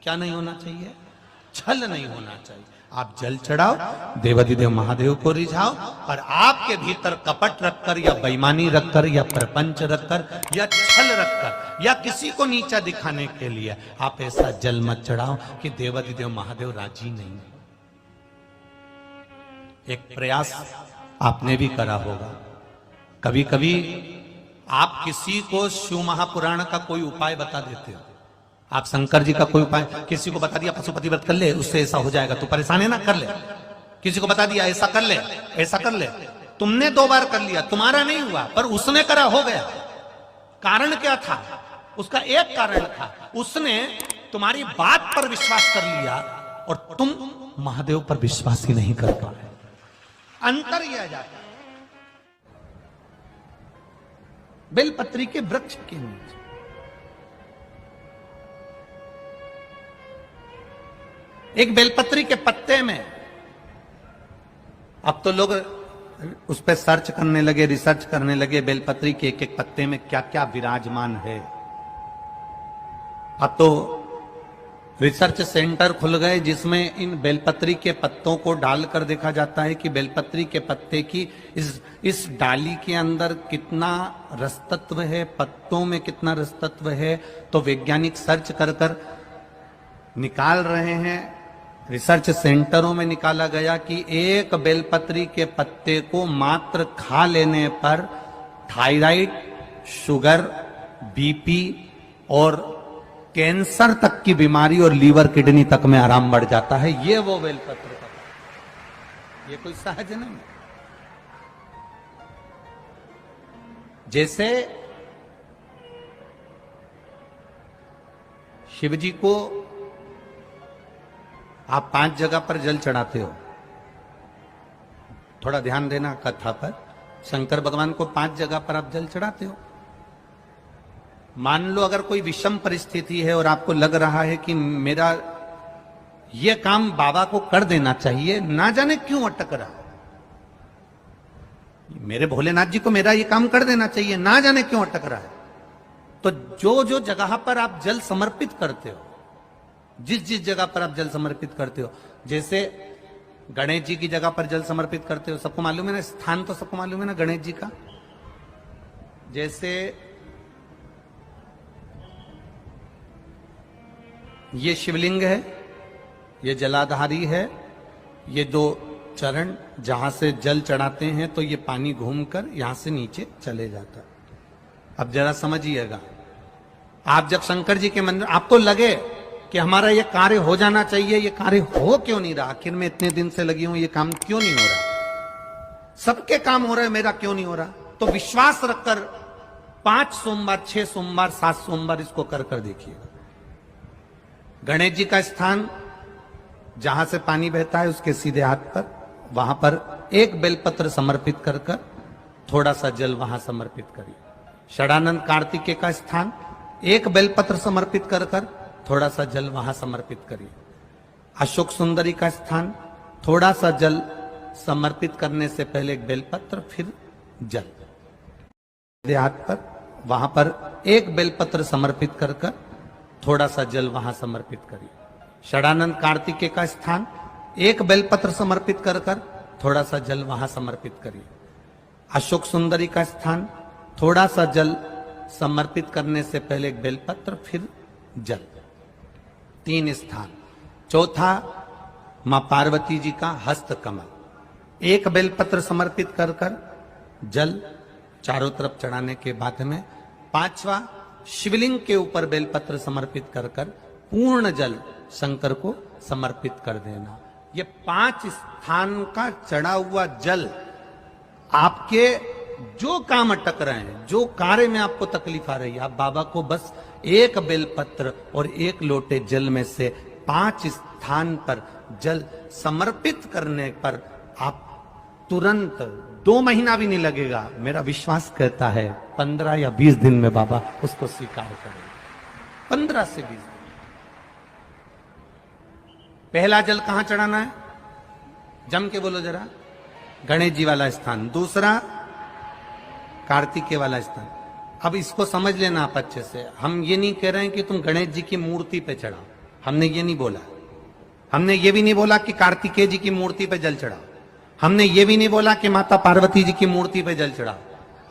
क्या नहीं होना चाहिए? छल नहीं होना चाहिए। आप जल चढ़ाओ, देवाधिदेव महादेव को रिझाओ, और आपके भीतर कपट रखकर या बेईमानी रखकर या प्रपंच रखकर या छल रखकर या किसी को नीचा दिखाने के लिए आप ऐसा जल मत चढ़ाओ कि देवाधिदेव महादेव राजी नहीं। एक प्रयास आपने भी करा होगा। कभी कभी आप किसी को शिव महापुराण का कोई उपाय बता देते हो। आप शंकर जी का कोई उपाय किसी को बता दिया, पशुपति व्रत कर ले, उससे ऐसा हो जाएगा, तू परेशान है ना, कर ले। किसी को बता दिया ऐसा कर ले, ऐसा कर ले। तुमने 2 बार कर लिया, तुम्हारा नहीं हुआ, पर उसने करा, हो गया। कारण क्या था? उसका एक कारण था, उसने तुम्हारी बात पर विश्वास कर लिया और तुम महादेव पर विश्वास ही नहीं कर पाए। अंतर यह जाता है। बेलपत्री के वृक्ष के नीचे एक बेलपत्री के पत्ते में, अब तो लोग उस पर सर्च करने लगे, रिसर्च करने लगे, बेलपत्री के एक एक पत्ते में क्या क्या विराजमान है। अब तो रिसर्च सेंटर खुल गए जिसमें इन बेलपत्री के पत्तों को डालकर देखा जाता है कि बेलपत्री के पत्ते की इस डाली के अंदर कितना रसतत्व है, पत्तों में कितना रसतत्व है। तो वैज्ञानिक सर्च कर कर निकाल रहे हैं। रिसर्च सेंटरों में निकाला गया कि एक बेलपत्री के पत्ते को मात्र खा लेने पर थायराइड, शुगर, बीपी और कैंसर तक की बीमारी और लीवर किडनी तक में आराम बढ़ जाता है। ये वो बेलपत्र का, ये कोई सहज नहीं। जैसे शिव जी को आप 5 जगह पर जल चढ़ाते हो, थोड़ा ध्यान देना कथा पर। शंकर भगवान को 5 जगह पर आप जल चढ़ाते हो। मान लो अगर कोई विषम परिस्थिति है और आपको लग रहा है कि मेरा यह काम बाबा को कर देना चाहिए, ना जाने क्यों अटक रहा, मेरे भोलेनाथ जी को मेरा ये काम कर देना चाहिए, ना जाने क्यों अटक रहा है, तो जो जो जगह पर आप जल समर्पित करते हो, जिस जिस जगह पर आप जल समर्पित करते हो, जैसे गणेश जी की जगह पर जल समर्पित करते हो, सबको मालूम है ना, स्थान तो सबको मालूम है ना गणेश जी का। जैसे ये शिवलिंग है, ये जलाधारी है, ये 2 चरण जहां से जल चढ़ाते हैं तो ये पानी घूमकर यहां से नीचे चले जाता है। अब जरा समझिएगा, आप जब शंकर जी के मंदिर, आपको लगे कि हमारा ये कार्य हो जाना चाहिए, ये कार्य हो क्यों नहीं रहा, आखिर में इतने दिन से लगी हूं, ये काम क्यों नहीं हो रहा, सबके काम हो रहे, मेरा क्यों नहीं हो रहा, तो विश्वास रखकर 5 सोमवार, 6 सोमवार, 7 सोमवार इसको कर कर देखिएगा। गणेश जी का स्थान जहां से पानी बहता है उसके सीधे हाथ पर, वहां पर एक बेलपत्र समर्पित कर कर थोड़ा सा जल वहां समर्पित करिए। षडानंद कार्तिकेय का स्थान, एक बेलपत्र समर्पित कर कर थोड़ा सा जल वहां समर्पित करिए। अशोक सुंदरी का स्थान, थोड़ा सा जल समर्पित करने से पहले एक बेलपत्र, फिर जल। सीधे हाथ पर, वहां पर एक बेलपत्र समर्पित कर कर थोड़ा सा जल वहां समर्पित करिए। षडानंद कार्तिकेय का स्थान, एक बेलपत्र समर्पित कर कर थोड़ा सा जल वहां समर्पित करिए। अशोक सुंदरी का स्थान, थोड़ा सा जल समर्पित करने से पहले एक बेलपत्र, फिर जल। 3 स्थान। चौथा, मां पार्वती जी का हस्त कमल, एक बेलपत्र समर्पित कर कर जल चारों तरफ चढ़ाने के बाद में। 5वां, शिवलिंग के ऊपर बेलपत्र समर्पित कर कर पूर्ण जल शंकर को समर्पित कर देना। ये 5 स्थान का चढ़ा हुआ जल आपके जो काम अटक रहे हैं, जो कार्य में आपको तकलीफ आ रही है, आप बाबा को बस एक बेलपत्र और एक लोटे जल में से 5 स्थान पर जल समर्पित करने पर आप तुरंत 2 महीना भी नहीं लगेगा, मेरा विश्वास कहता है 15 या 20 दिन में बाबा उसको स्वीकार करेंगे। 15 से 20 दिन। पहला जल कहां चढ़ाना है, जम के बोलो जरा, गणेश जी वाला स्थान। दूसरा, कार्तिकेय वाला स्थान। अब इसको समझ लेना आप अच्छे से, हम ये नहीं कह रहे हैं कि तुम गणेश जी की मूर्ति पे चढ़ाओ, हमने ये नहीं बोला। हमने ये भी नहीं बोला कि कार्तिकेय जी की मूर्ति पे जल चढ़ाओ। हमने ये भी नहीं बोला कि माता पार्वती जी की मूर्ति पे जल चढ़ाओ।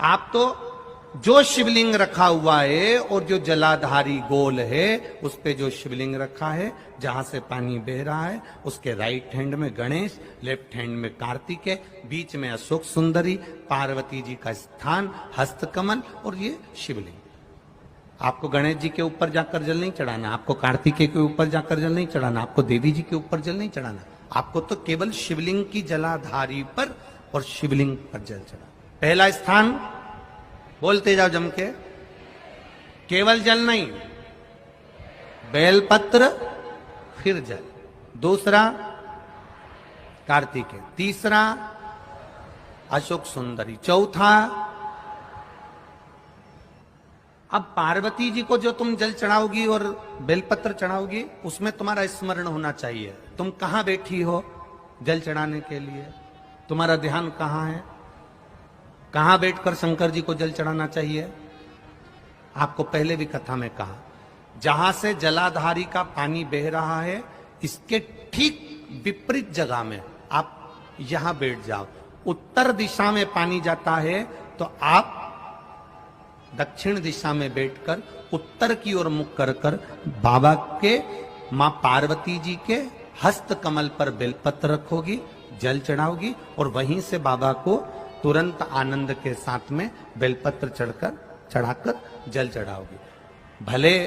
आप तो जो शिवलिंग रखा हुआ है और जो जलाधारी गोल है उस पे जो शिवलिंग रखा है, जहां से पानी बह रहा है, उसके राइट हैंड में गणेश, लेफ्ट हैंड में कार्तिकेय, बीच में अशोक सुंदरी, पार्वती जी का स्थान, हस्तकमल और ये शिवलिंग। आपको गणेश जी के ऊपर जाकर जल नहीं चढ़ाना, आपको कार्तिकेय के ऊपर जाकर जल नहीं चढ़ाना, आपको देवी जी के ऊपर जल नहीं चढ़ाना। आपको तो केवल शिवलिंग की जलाधारी पर और शिवलिंग पर जल चढ़ा। पहला स्थान बोलते जाओ जम के, केवल जल नहीं, बेलपत्र फिर जल। दूसरा कार्तिकेय, तीसरा अशोक सुंदरी, चौथा अब पार्वती जी को जो तुम जल चढ़ाओगी और बेलपत्र चढ़ाओगी उसमें तुम्हारा स्मरण होना चाहिए। तुम कहां बैठी हो जल चढ़ाने के लिए, तुम्हारा ध्यान कहां है, कहां बैठकर शंकर जी को जल चढ़ाना चाहिए। आपको पहले भी कथा में कहा, जहां से जलाधारी का पानी बह रहा है इसके ठीक विपरीत जगह में आप यहां बैठ जाओ। उत्तर दिशा में पानी जाता है तो आप दक्षिण दिशा में बैठकर उत्तर की ओर मुख कर कर बाबा के, मां पार्वती जी के हस्त कमल पर बेलपत्र रखोगी, जल चढ़ाओगी और वहीं से बाबा को तुरंत आनंद के साथ में बेलपत्र चढ़ाकर जल चढ़ाओगी। भले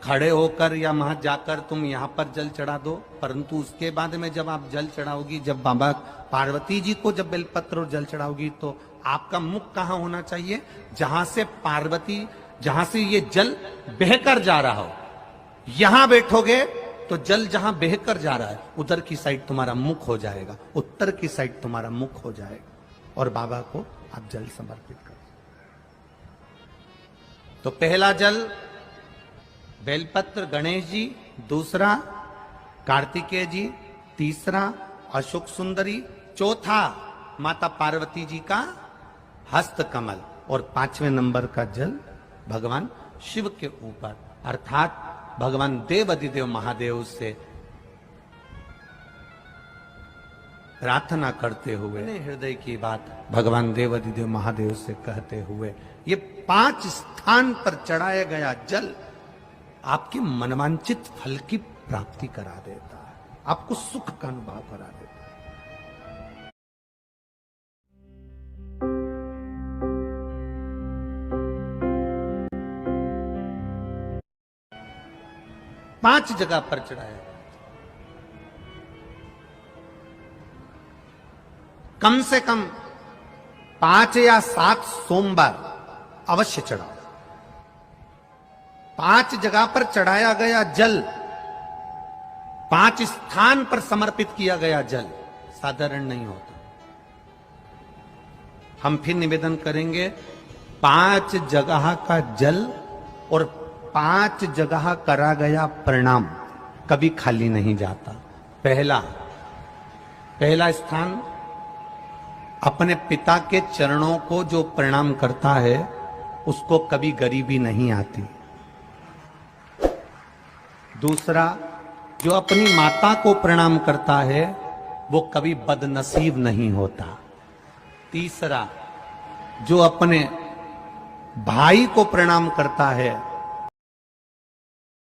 खड़े होकर या वहां जाकर तुम यहां पर जल चढ़ा दो, परंतु उसके बाद में जब आप जल चढ़ाओगी, जब बाबा पार्वती जी को जब बेलपत्र और जल चढ़ाओगी तो आपका मुख कहां होना चाहिए, जहां से पार्वती, जहां से ये जल बहकर जा रहा हो। यहां बैठोगे तो जल जहां बहकर जा रहा है उधर की साइड तुम्हारा मुख हो जाएगा, उत्तर की साइड तुम्हारा मुख हो जाएगा और बाबा को आप जल समर्पित कर। तो पहला जल बेलपत्र गणेश जी, दूसरा कार्तिकेय जी, तीसरा अशोक सुंदरी, चौथा माता पार्वती जी का हस्त कमल और पांचवें नंबर का जल भगवान शिव के ऊपर, अर्थात भगवान देवाधिदेव महादेव से प्रार्थना करते हुए, हृदय की बात भगवान देवाधिदेव महादेव से कहते हुए ये 5 स्थान पर चढ़ाया गया जल आपके मनवांचित फल की प्राप्ति करा देता है, आपको सुख का अनुभव करा देता है। पांच जगह पर चढ़ाया, कम से कम 5 या 7 सोमवार अवश्य चढ़ाओ। 5 जगह पर चढ़ाया गया जल, 5 स्थान पर समर्पित किया गया जल साधारण नहीं होता। हम फिर निवेदन करेंगे, 5 जगह का जल और 5 जगह करा गया प्रणाम कभी खाली नहीं जाता। पहला स्थान, अपने पिता के चरणों को जो प्रणाम करता है उसको कभी गरीबी नहीं आती। दूसरा, जो अपनी माता को प्रणाम करता है वो कभी बदनसीब नहीं होता। तीसरा, जो अपने भाई को प्रणाम करता है